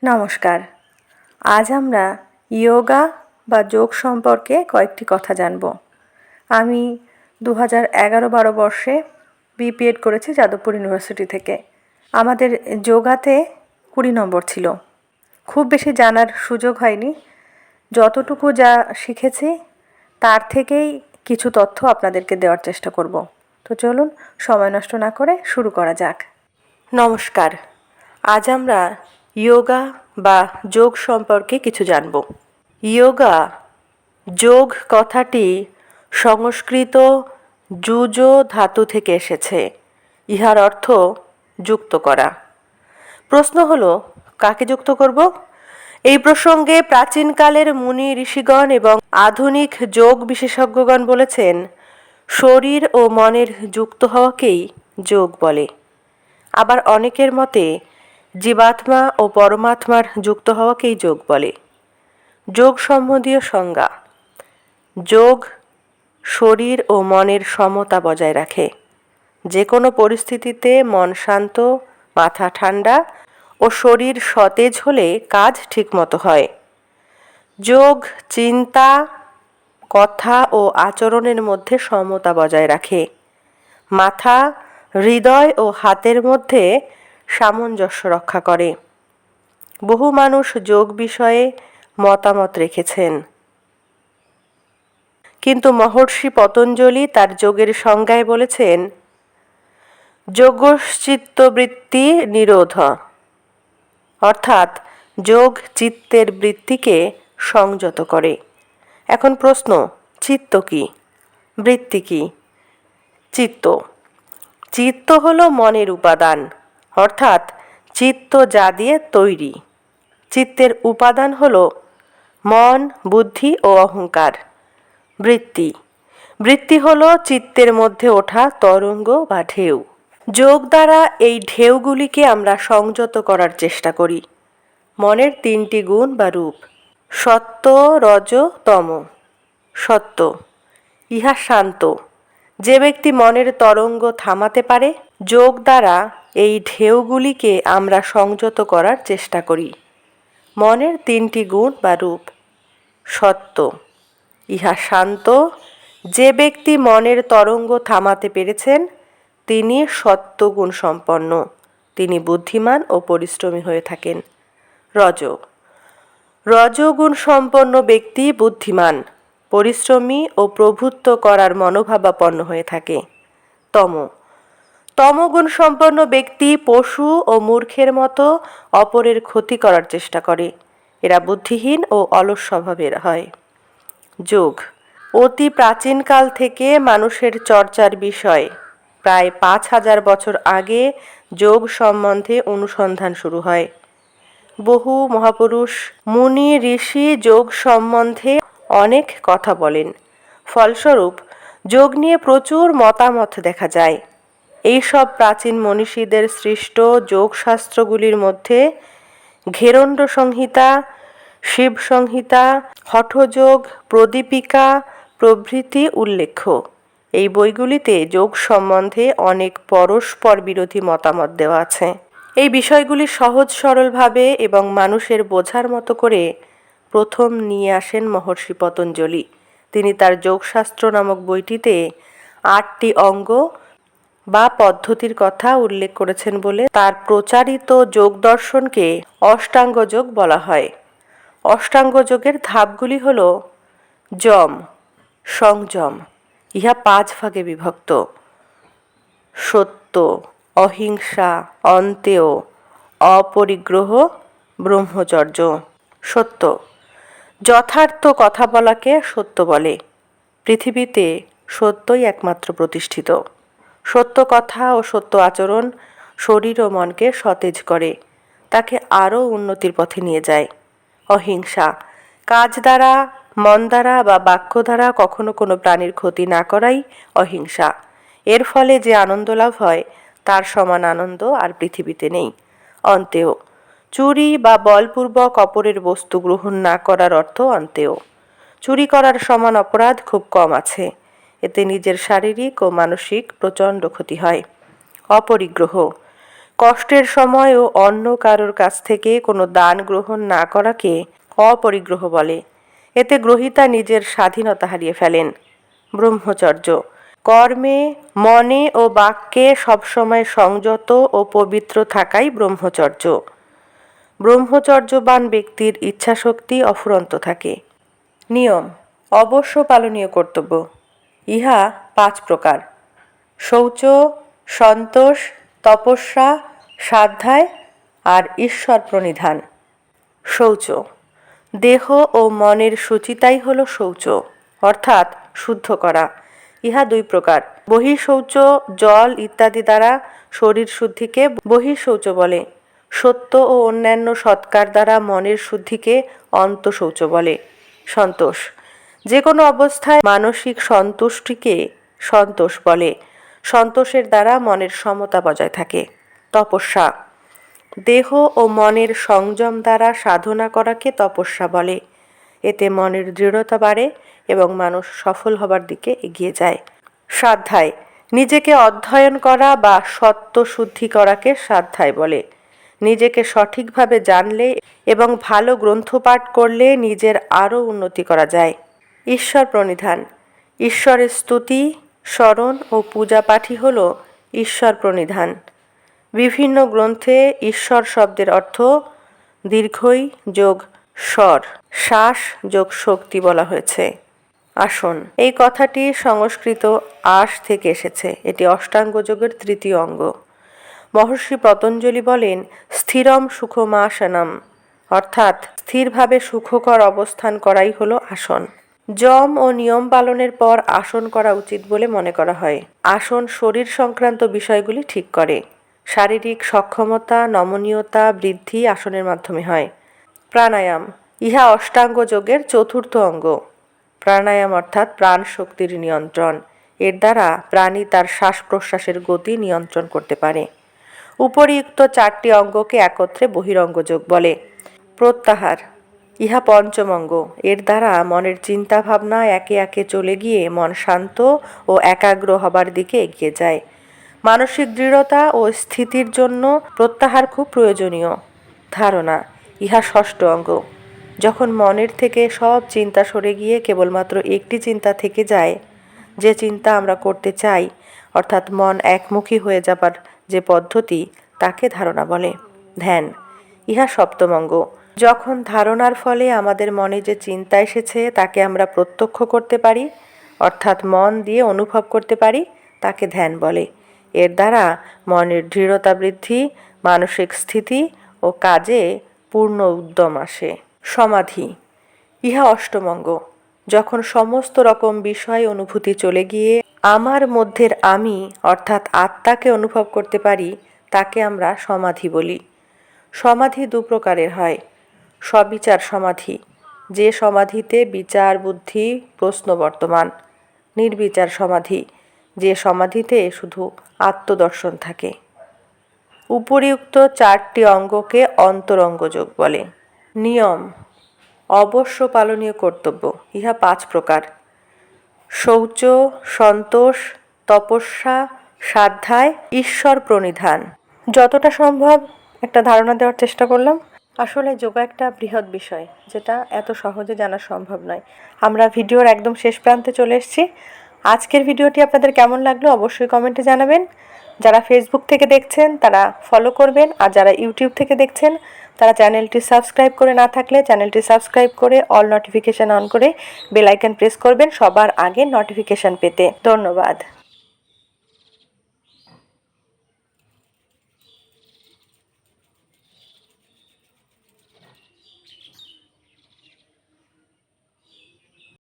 নমস্কার। আজ আমরা যোগা বা যোগ সম্পর্কে কয়েকটি কথা জানব। আমি 2011-12 বর্ষে বিপিএড করেছি যাদবপুর ইউনিভার্সিটি থেকে। আমাদের যোগাতে 20 নম্বর ছিল। খুব বেশি জানার সুযোগ হয়নি। যতটুকু যা শিখেছি তার থেকেই কিছু তথ্য আপনাদেরকে দেওয়ার চেষ্টা করব। তো চলুন সময় নষ্ট না করে শুরু করা যাক। নমস্কার। আজ আমরা যোগা বা যোগ সম্পর্কে কিছু জানব। যোগা যোগ কথাটি সংস্কৃত যুজো ধাতু থেকে এসেছে। ইহার অর্থ যুক্ত করা। প্রশ্ন হলো, কাকে যুক্ত করব? এই প্রসঙ্গে প্রাচীনকালের মুনি ঋষিগণ এবং আধুনিক যোগ বিশেষজ্ঞগণ বলেছেন, শরীর ও মনের যুক্ত হওয়াকেই যোগ বলে। আবার অনেকের মতে জীবাত্মা ও পরমাত্মার যুক্ত হওয়াকেই যোগ বলে। যোগ সম্বন্ধীয় সংজ্ঞা: যোগ শরীর ও মনের সমতা বজায় রাখে। যে কোনো পরিস্থিতিতে মন শান্ত, মাথা ঠান্ডা ও শরীর সতেজ হলে কাজ ঠিকমতো হয়। যোগ চিন্তা, কথা ও আচরণের মধ্যে সমতা বজায় রাখে। মাথা, হৃদয় ও হাতের মধ্যে সামঞ্জস্য রক্ষা করে। বহু মানুষ যোগ বিষয়ে মতামত রেখেছেন, কিন্তু মহর্ষি পতঞ্জলি তার যোগের সংজ্ঞায় বলেছেন, যোগশ্চিত্তবৃত্তি নিরোধ, অর্থাৎ যোগ চিত্তের বৃত্তিকে সংযত করে। এখন প্রশ্ন, চিত্ত কি? বৃত্তি কি? চিত্ত হলো মনের উপাদান, অর্থাৎ চিত্ত যা দিয়ে তৈরি। চিত্তের উপাদান হলো মন, বুদ্ধি ও অহংকার। বৃত্তি হলো চিত্তের মধ্যে ওঠা তরঙ্গ বা ঢেউ। যোগ দ্বারা এই ঢেউগুলিকে আমরা সংযত করার চেষ্টা করি। মনের 3টি গুণ বা রূপ: সত্ত্ব, রজ, তম। সত্ত্ব, ইহা শান্ত। যে ব্যক্তি মনের তরঙ্গ থামাতে পারে, যোগ দ্বারা এই ঢেউগুলিকে আমরা সংযত করার চেষ্টা করি। মনের 3টি গুণ বা রূপ: সত্ত্ব, ইহা শান্ত। যে ব্যক্তি মনের তরঙ্গ থামাতে পেরেছেন তিনি সত্ত্বগুণ সম্পন্ন। তিনি বুদ্ধিমান ও পরিশ্রমী হয়ে থাকেন। রজগুণ সম্পন্ন ব্যক্তি বুদ্ধিমান, পরিশ্রমী ও প্রভুত্ব করার মনোভাবাপন্ন হয়ে থাকে। তমগুণ সম্পন্ন ব্যক্তি পশু ও মূর্খের মতো অপরের ক্ষতি করার চেষ্টা করে। এরা বুদ্ধিহীন ও অলস স্বভাবের হয়। যোগ অতি প্রাচীনকাল থেকে মানুষের চর্চার বিষয়। প্রায় 5000 বছর আগে যোগ সম্বন্ধে অনুসন্ধান শুরু হয়। বহু মহাপুরুষ, মুনি, ঋষি যোগ সম্বন্ধে অনেক কথা বলেন। ফলস্বরূপ যোগ নিয়ে প্রচুর মতামত দেখা যায়। এই সব প্রাচীন মনীষীদের সৃষ্ট যোগশাস্ত্রগুলির মধ্যে ঘেরণ্ড সংহিতা, শিব সংহিতা, হঠযোগ, প্রদীপিকা প্রভৃতি উল্লেখ্য। এই বইগুলিতে যোগ সম্বন্ধে অনেক পরস্পর বিরোধী মতামত দেওয়া আছে। এই বিষয়গুলি সহজ সরলভাবে এবং মানুষের বোঝার মতো করে প্রথম নিয়ে আসেন মহর্ষি পতঞ্জলি। তিনি তার যোগশাস্ত্র নামক বইটিতে 8টি অঙ্গ বা পদ্ধতির কথা উল্লেখ করেছেন বলে তার প্রচারিত যোগ দর্শনকে অষ্টাঙ্গ যোগ বলা হয়। অষ্টাঙ্গ যোগের ধাপগুলি হল: যম, সংযম, ইহা 5 ভাগে বিভক্ত: সত্য, অহিংসা, অন্তেয়, অপরিগ্রহ, ব্রহ্মচর্য। সত্য, যথার্থ কথা বলাকে সত্য বলে। পৃথিবীতে সত্যই একমাত্র প্রতিষ্ঠিত। সত্য কথা ও সত্য আচরণ শরীর ও মনকে সতেজ করে, তাকে আরও উন্নতির পথে নিয়ে যায়। অহিংসা, কাজ দ্বারা, মন দ্বারা বা বাক্য দ্বারা কখনো কোনো প্রাণীর ক্ষতি না করাই অহিংসা। এর ফলে যে আনন্দ লাভ হয় তার সমান আনন্দ আর পৃথিবীতে নেই। অন্তেয়, চুরি বা বলপূর্বক অপরের বস্তু গ্রহণ না করার অর্থ অন্তেয়। চুরি করার সমান অপরাধ খুব কম আছে। এতে নিজের শারীরিক ও মানসিক প্রচণ্ড ক্ষতি হয়। অপরিগ্রহ, কষ্টের সময়ও অন্য কারোর কাছ থেকে কোনো দান গ্রহণ না করাকে অপরিগ্রহ বলে। এতে গ্রহীতা নিজের স্বাধীনতা হারিয়ে ফেলেন। ব্রহ্মচর্য, কর্মে, মনে ও বাক্যে সবসময় সংযত ও পবিত্র থাকাই ব্রহ্মচর্য। ব্রহ্মচর্যবান ব্যক্তির ইচ্ছাশক্তি অফুরন্ত থাকে। নিয়ম, অবশ্য পালনীয় কর্তব্য। ইহা 5 প্রকার: শৌচ, সন্তোষ, তপস্যা, স্বাধ্যায় আর ঈশ্বর প্রণিধান। শৌচ, দেহ ও মনের শুচিতাই হল শৌচ, অর্থাৎ শুদ্ধ করা। ইহা 2 প্রকার: বহিঃশৌচ, জল ইত্যাদি দ্বারা শরীর শুদ্ধিকে বহিঃশৌচ বলে। সত্য ও অন্যান্য সৎকার দ্বারা মনের শুদ্ধিকে অন্তঃশৌচ বলে। সন্তোষ, যে কোনো অবস্থায় মানসিক সন্তুষ্টিকে সন্তোষ বলে। সন্তোষের দ্বারা মনের সমতা বজায় থাকে। তপস্যা, দেহ ও মনের সংযম দ্বারা সাধনা করাকে তপস্যা বলে। এতে মনের দৃঢ়তা বাড়ে এবং মানুষ সফল হবার দিকে এগিয়ে যায়। স্বাধ্যায়, নিজেকে অধ্যয়ন করা বা সত্য শুদ্ধি করাকে স্বাধ্যায় বলে। নিজেকে সঠিকভাবে জানলে এবং ভালো গ্রন্থ পাঠ করলে নিজের আরও উন্নতি করা যায়। ঈশ্বর প্রণিধান, ঈশ্বরের স্তুতি, স্মরণ ও পূজা পাঠই হল ঈশ্বর প্রণিধান। বিভিন্ন গ্রন্থে ঈশ্বর শব্দের অর্থ দীর্ঘই যোগ স্বর, শ্বাস যোগ শক্তি বলা হয়েছে। আসন, এই কথাটি সংস্কৃত আস থেকে এসেছে। এটি অষ্টাঙ্গ যোগের 3য় অঙ্গ। মহর্ষি পতঞ্জলি বলেন, স্থিরম সুখমাসনম, অর্থাৎ স্থিরভাবে সুখকর অবস্থান করাই হলো আসন। যম ও নিয়ম পালনের পর আসন করা উচিত বলে মনে করা হয়। আসন শরীর সংক্রান্ত বিষয়গুলি ঠিক করে। শারীরিক সক্ষমতা, নমনীয়তা বৃদ্ধি আসনের মাধ্যমে হয়। প্রাণায়াম, ইহা অষ্টাঙ্গ যোগের 4র্থ অঙ্গ। প্রাণায়াম অর্থাৎ প্রাণ শক্তির নিয়ন্ত্রণ। এর দ্বারা প্রাণী তার শ্বাস প্রশ্বাসের গতি নিয়ন্ত্রণ করতে পারে। উপরিউক্ত 4টি অঙ্গকে একত্রে বহিরঙ্গ যোগ বলে। প্রত্যাহার, ইহা 5ম অঙ্গ। এর দ্বারা মনের চিন্তা ভাবনা একে একে চলে গিয়ে মন শান্ত ও একাগ্র হবার দিকে এগিয়ে যায়। মানসিক দৃঢ়তা ও স্থিতির জন্য প্রত্যাহার খুব প্রয়োজনীয়। ধারণা, ইহা 6ষ্ঠ অঙ্গ। যখন মনের থেকে সব চিন্তা সরে গিয়ে কেবলমাত্র একটি চিন্তা থেকে যায়, যে চিন্তা আমরা করতে চাই, অর্থাৎ মন একমুখী হয়ে যাবার যে পদ্ধতি, তাকে ধারণা বলে। ধ্যান, ইহা 7ম অঙ্গ। যখন ধারণার ফলে আমাদের মনে যে চিন্তা এসেছে তাকে আমরা প্রত্যক্ষ করতে পারি, অর্থাৎ মন দিয়ে অনুভব করতে পারি, তাকে ধ্যান বলে। এর দ্বারা মনের দৃঢ়তা বৃদ্ধি, মানসিক স্থিতি ও কাজে পূর্ণ উদ্যম আসে। সমাধি, ইহা 8ম অঙ্গ। যখন সমস্ত রকম বিষয় অনুভূতি চলে গিয়ে আমার মধ্যের আমি অর্থাৎ আত্মাকে অনুভব করতে পারি, তাকে আমরা সমাধি বলি। সমাধি 2 প্রকারের হয়। সবিচার সমাধি, যে সমাধিতে বিচার বুদ্ধি প্রশ্ন বর্তমান। নির্বিচার সমাধি, যে সমাধিতে শুধু আত্মদর্শন থাকে। উপরিউক্ত 4টি অঙ্গকে অন্তরঙ্গ যোগ বলে। নিয়ম, অবশ্য পালনীয় কর্তব্য। ইহা 5 প্রকার: শৌচ, সন্তোষ, তপস্যা, স্বাধ্যায়, ঈশ্বর প্রণিধান। যতটা সম্ভব একটা ধারণা দেওয়ার চেষ্টা করলাম। আসলে যোগা একটা বৃহৎ বিষয়, যেটা এত সহজে জানা সম্ভব নয়। আমরা ভিডিওর একদম শেষ প্রান্তে চলে এসেছি। আজকের ভিডিওটি আপনাদের কেমন লাগলো অবশ্যই কমেন্টে জানাবেন। যারা ফেসবুক থেকে দেখছেন তারা ফলো করবেন, আর যারা ইউটিউব থেকে দেখছেন তারা চ্যানেলটি সাবস্ক্রাইব করে না থাকলে চ্যানেলটি সাবস্ক্রাইব করে অল নোটিফিকেশান অন করে বেল আইকন প্রেস করবেন সবার আগে নোটিফিকেশান পেতে। ধন্যবাদ।